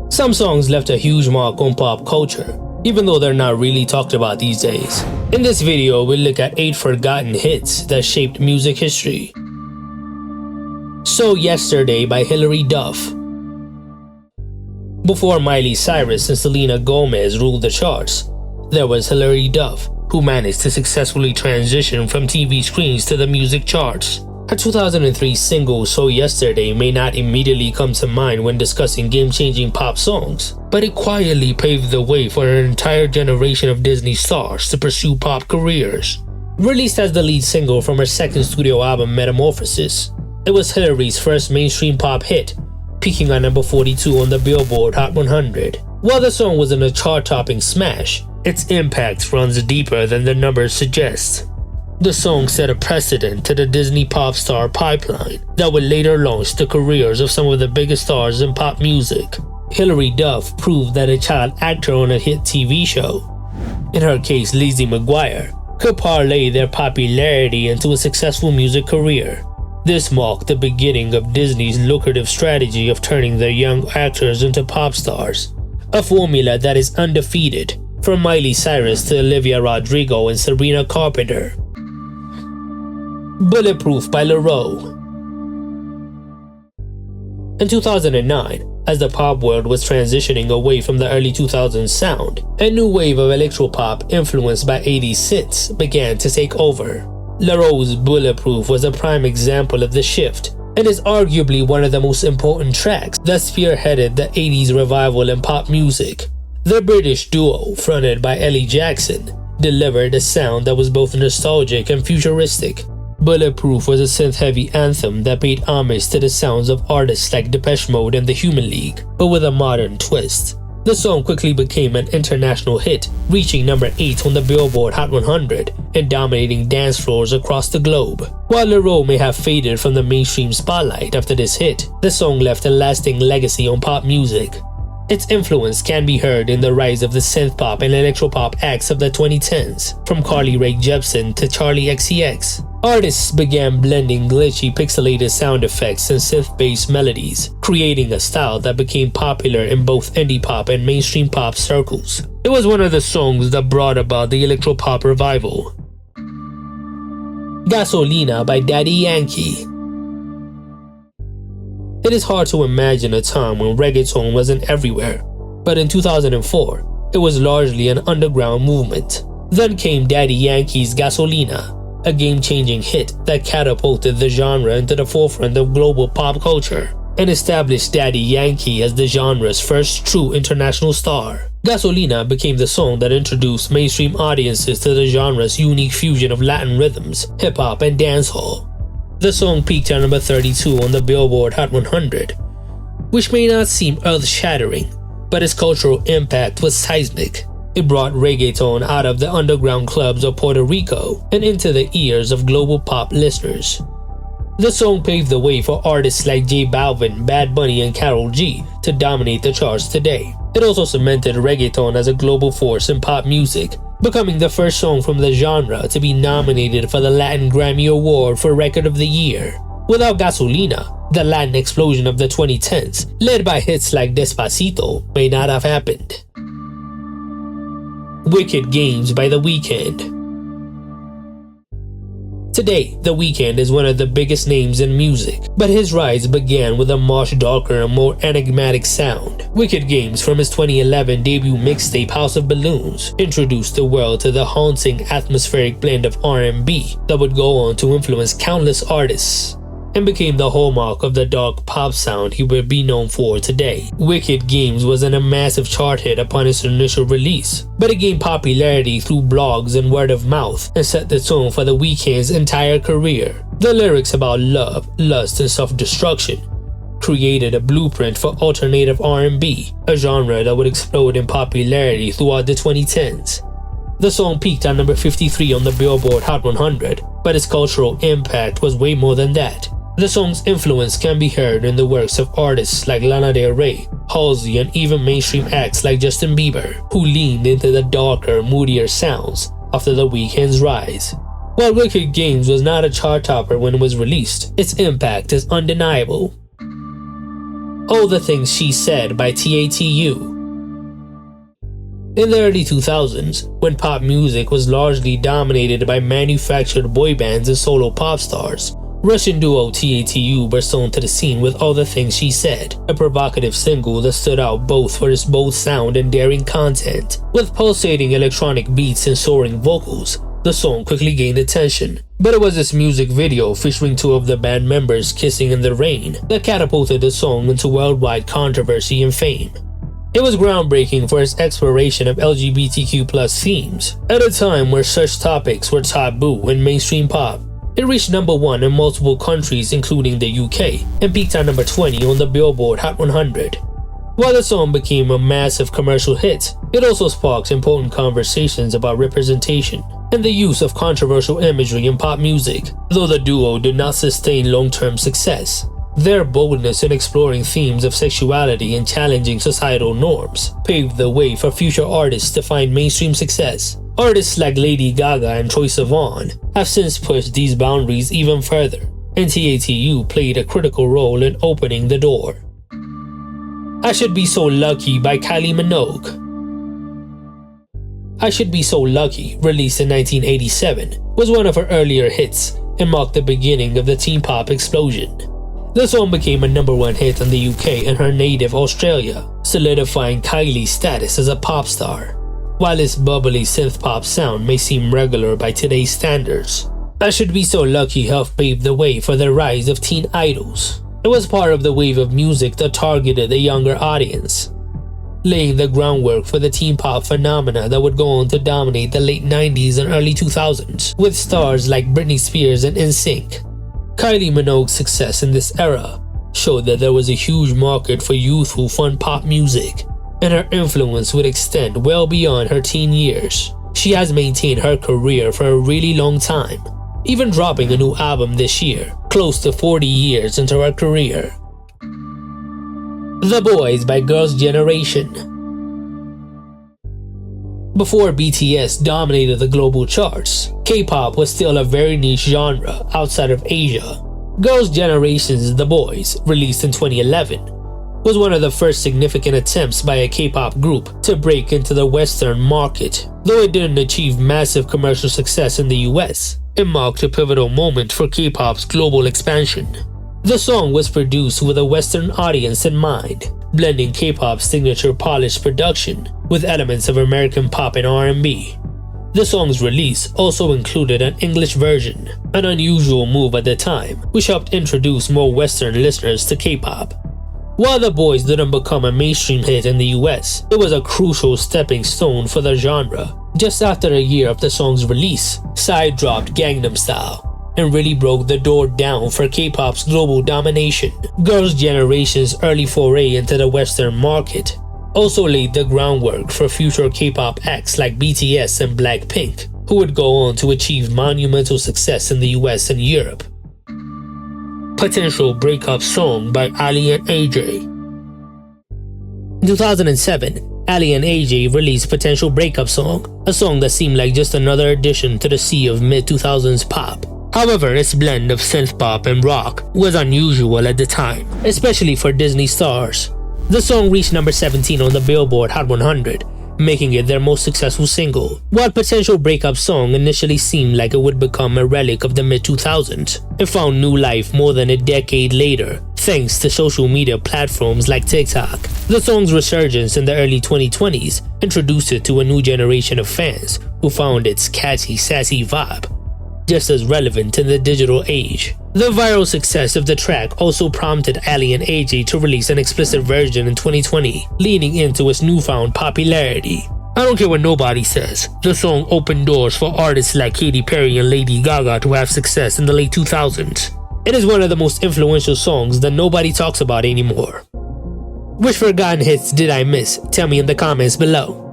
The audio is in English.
Some songs left a huge mark on pop culture, even though they're not really talked about these days. In this video, we'll look at 8 forgotten hits that shaped music history. So Yesterday by Hilary Duff. Before Miley Cyrus and Selena Gomez ruled the charts, there was Hilary Duff, who managed to successfully transition from TV screens to the music charts. Her 2003 single So Yesterday may not immediately come to mind when discussing game-changing pop songs, but it quietly paved the way for an entire generation of Disney stars to pursue pop careers. Released as the lead single from her second studio album Metamorphosis, it was Hilary's first mainstream pop hit, peaking at number 42 on the Billboard Hot 100. While the song wasn't a chart-topping smash, its impact runs deeper than the numbers suggest. The song set a precedent to the Disney pop star pipeline that would later launch the careers of some of the biggest stars in pop music. Hilary Duff proved that a child actor on a hit TV show, in her case Lizzie McGuire, could parlay their popularity into a successful music career. This marked the beginning of Disney's lucrative strategy of turning their young actors into pop stars, a formula that is undefeated, from Miley Cyrus to Olivia Rodrigo and Sabrina Carpenter. Bulletproof by LaRoe. In 2009, as the pop world was transitioning away from the early 2000s sound, a new wave of electropop influenced by 80s synths began to take over. LaRoe's Bulletproof was a prime example of the shift, and is arguably one of the most important tracks that spearheaded the 80s revival in pop music. The British duo, fronted by Ellie Jackson, delivered a sound that was both nostalgic and futuristic. Bulletproof was a synth-heavy anthem that paid homage to the sounds of artists like Depeche Mode and the Human League, but with a modern twist. The song quickly became an international hit, reaching number 8 on the Billboard Hot 100 and dominating dance floors across the globe. While LaRoe may have faded from the mainstream spotlight after this hit, the song left a lasting legacy on pop music. Its influence can be heard in the rise of the synth-pop and electropop acts of the 2010s, from Carly Rae Jepsen to Charli XCX. Artists began blending glitchy pixelated sound effects and synth-based melodies, creating a style that became popular in both indie pop and mainstream pop circles. It was one of the songs that brought about the electropop revival. Gasolina by Daddy Yankee. It is hard to imagine a time when reggaeton wasn't everywhere, but in 2004, it was largely an underground movement. Then came Daddy Yankee's Gasolina, a game-changing hit that catapulted the genre into the forefront of global pop culture and established Daddy Yankee as the genre's first true international star. Gasolina became the song that introduced mainstream audiences to the genre's unique fusion of Latin rhythms, hip-hop, and dancehall. The song peaked at number 32 on the Billboard Hot 100, which may not seem earth-shattering, but its cultural impact was seismic. It brought reggaeton out of the underground clubs of Puerto Rico and into the ears of global pop listeners. The song paved the way for artists like J Balvin, Bad Bunny, and Karol G to dominate the charts today. It also cemented reggaeton as a global force in pop music, becoming the first song from the genre to be nominated for the Latin Grammy Award for Record of the Year. Without Gasolina, the Latin explosion of the 2010s, led by hits like Despacito, may not have happened. Wicked Games by The Weeknd. Today, The Weeknd is one of the biggest names in music, but his rise began with a much darker and more enigmatic sound. Wicked Games, from his 2011 debut mixtape House of Balloons, introduced the world to the haunting atmospheric blend of R&B that would go on to influence countless artists and became the hallmark of the dark pop sound he would be known for today. Wicked Games wasn't a massive chart hit upon its initial release, but it gained popularity through blogs and word of mouth and set the tone for The Weeknd's entire career. The lyrics about love, lust, and self-destruction created a blueprint for alternative R&B, a genre that would explode in popularity throughout the 2010s. The song peaked at number 53 on the Billboard Hot 100, but its cultural impact was way more than that. The song's influence can be heard in the works of artists like Lana Del Rey, Halsey, and even mainstream acts like Justin Bieber, who leaned into the darker, moodier sounds after The Weeknd's rise. While Wicked Games was not a chart topper when it was released, its impact is undeniable. All the Things She Said by TATU. In the early 2000s, when pop music was largely dominated by manufactured boy bands and solo pop stars, Russian duo TATU burst onto the scene with All the Things She Said, a provocative single that stood out both for its bold sound and daring content. With pulsating electronic beats and soaring vocals, the song quickly gained attention. But it was this music video featuring two of the band members kissing in the rain that catapulted the song into worldwide controversy and fame. It was groundbreaking for its exploration of LGBTQ+ themes, at a time where such topics were taboo in mainstream pop. It reached number 1 in multiple countries including the UK and peaked at number 20 on the Billboard Hot 100. While the song became a massive commercial hit, it also sparked important conversations about representation and the use of controversial imagery in pop music, though the duo did not sustain long-term success. Their boldness in exploring themes of sexuality and challenging societal norms paved the way for future artists to find mainstream success. Artists like Lady Gaga and Troye Sivan have since pushed these boundaries even further, and TATU played a critical role in opening the door. I Should Be So Lucky by Kylie Minogue. I Should Be So Lucky, released in 1987, was one of her earlier hits and marked the beginning of the teen pop explosion. The song became a number 1 hit in the UK and her native Australia, solidifying Kylie's status as a pop star. While its bubbly synth-pop sound may seem regular by today's standards, I Should Be So Lucky helped pave the way for the rise of teen idols. It was part of the wave of music that targeted a younger audience, laying the groundwork for the teen pop phenomena that would go on to dominate the late 90s and early 2000s, with stars like Britney Spears and NSYNC. Kylie Minogue's success in this era showed that there was a huge market for youthful fun pop music, and her influence would extend well beyond her teen years. She has maintained her career for a really long time, even dropping a new album this year, close to 40 years into her career. The Boys by Girls' Generation. Before BTS dominated the global charts, K-pop was still a very niche genre outside of Asia. Girls' Generation's The Boys, released in 2011, was one of the first significant attempts by a K-pop group to break into the Western market. Though it didn't achieve massive commercial success in the US, it marked a pivotal moment for K-pop's global expansion. The song was produced with a Western audience in mind, blending K-pop's signature polished production with elements of American pop and R&B. The song's release also included an English version, an unusual move at the time, which helped introduce more Western listeners to K-pop. While The Boys didn't become a mainstream hit in the US, it was a crucial stepping stone for the genre. Just after a year of the song's release, Psy dropped Gangnam Style and really broke the door down for K-pop's global domination. Girls' Generation's early foray into the Western market also laid the groundwork for future K-pop acts like BTS and Blackpink, who would go on to achieve monumental success in the US and Europe. Potential Breakup Song by Ali and AJ. In 2007, Ali and AJ released Potential Breakup Song, a song that seemed like just another addition to the sea of mid-2000s pop. However, its blend of synth-pop and rock was unusual at the time, especially for Disney stars. The song reached number 17 on the Billboard Hot 100, making it their most successful single. While Potential Breakup Song initially seemed like it would become a relic of the mid-2000s, it found new life more than a decade later, thanks to social media platforms like TikTok. The song's resurgence in the early 2020s introduced it to a new generation of fans who found its catchy, sassy vibe just as relevant in the digital age. The viral success of the track also prompted Ali and AJ to release an explicit version in 2020, leaning into its newfound popularity. I don't care what nobody says, the song opened doors for artists like Katy Perry and Lady Gaga to have success in the late 2000s. It is one of the most influential songs that nobody talks about anymore. Which forgotten hits did I miss? Tell me in the comments below.